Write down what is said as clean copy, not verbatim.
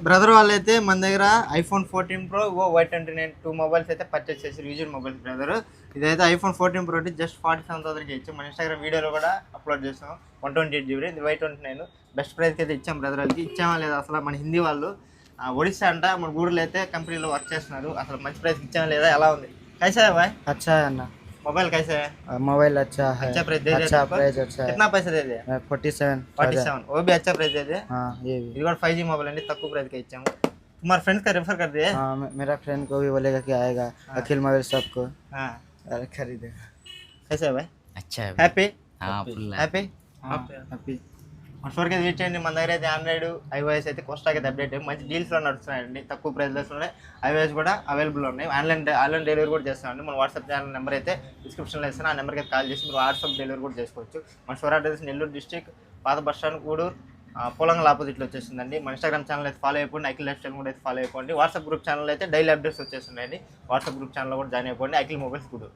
Brother వాళ్ళైతే మన దగ్గర ఐఫోన్ 14 Pro Y29 2 మొబైల్స్ అయితే పర్చేస్ చేసి యూజ్డ్ మొబైల్స్ బ్రదర్. ఇదైతే ఐఫోన్ 14 Pro జస్ట్ 47,000కి ఇచ్చాం. మన ఇన్స్టాగ్రామ్ వీడియోలో కూడా అప్లోడ్ చేసాం. 128GB ఇది Y29 బెస్ట్ ప్రైస్కి అయితే ఇచ్చాం బ్రదర్ వాళ్ళకి. ఇచ్చామా లేదా అసలు మన హిందీ వాళ్ళు ఒడిశా అంట మన గూడూరులో అయితే కంపెనీలో వర్క్ చేస్తున్నారు. అసలు మంచి ప్రైస్కి ఇచ్చామా లేదా ఎలా ఉంది? कैसा है भाई? अच्छा है ना। मोबाइल कैसा है? मोबाइल अच्छा है। अच्छा प्राइस दे दिया अच्छा तुमको? प्राइस अच्छा है। कितना पैसा दे दिया? 47। वो भी अच्छा प्राइस दे दिया. हाँ ये भी। ఇది కూడా 5G మొబైల్ అండి, తక్కువ ప్రైస్ కి ఇచ్చాము. तुम्हारे फ्रेंड्स का रेफर कर दिए? हाँ मेरा फ्रेंड को भी बोलेगा कि आएगा। अखिल मोबाइल शॉप को हाँ खरीदेगा। कैसा है भाई? अच्छा है। హ్యాపీ हाँ फुल హ్యాపీ हैप्पी। వరకు వెయిట్ చేయండి. మన దగ్గర అయితే ఆండ్రాయిడ్ ఐఓఎస్ అయితే కొస్తాకి అయితే అప్డేట్ మంచి డీల్స్లో నడుస్తున్నాయండి. తక్కువ ప్రైస్లోనే ఐఓఎస్ కూడా అవైలబుల్ ఉన్నాయి. ఆన్లైన్ డెలివరీ కూడా చేస్తామండి. మన వాట్సాప్ ఛానల్ నెంబర్ అయితే డిస్క్రిప్షన్లో ఇస్తాను. ఆ నెంబర్కి అయితే కాల్ చేసి మీరు వాట్సాప్ డెలివరీ కూడా చేసుకోవచ్చు. మన షోర్ అడ్రస్ నెల్లూరు డిస్ట్రిక్ట్ పాత బస్ స్టాండ్ గూడూరు పొలంగల్ ఆపోజిట్లో వచ్చేసిందండి. మన ఇన్స్టాగ్రామ్ ఛానల్ అయితే ఫాలో అయిపోండి. అఖిల్ లైఫ్ స్టైల్ కూడా అయితే ఫాలో అయిపోండి. వాట్సాప్ గ్రూప్ ఛానల్ అయితే డైలీ అప్డేట్స్ వచ్చేస్తున్నాయండి. వాట్సాప్ గ్రూప్ ఛానల్లో కూడా జాయిన్ అయిపోండి. అఖిల్ మొబైల్స్ గూడూరు.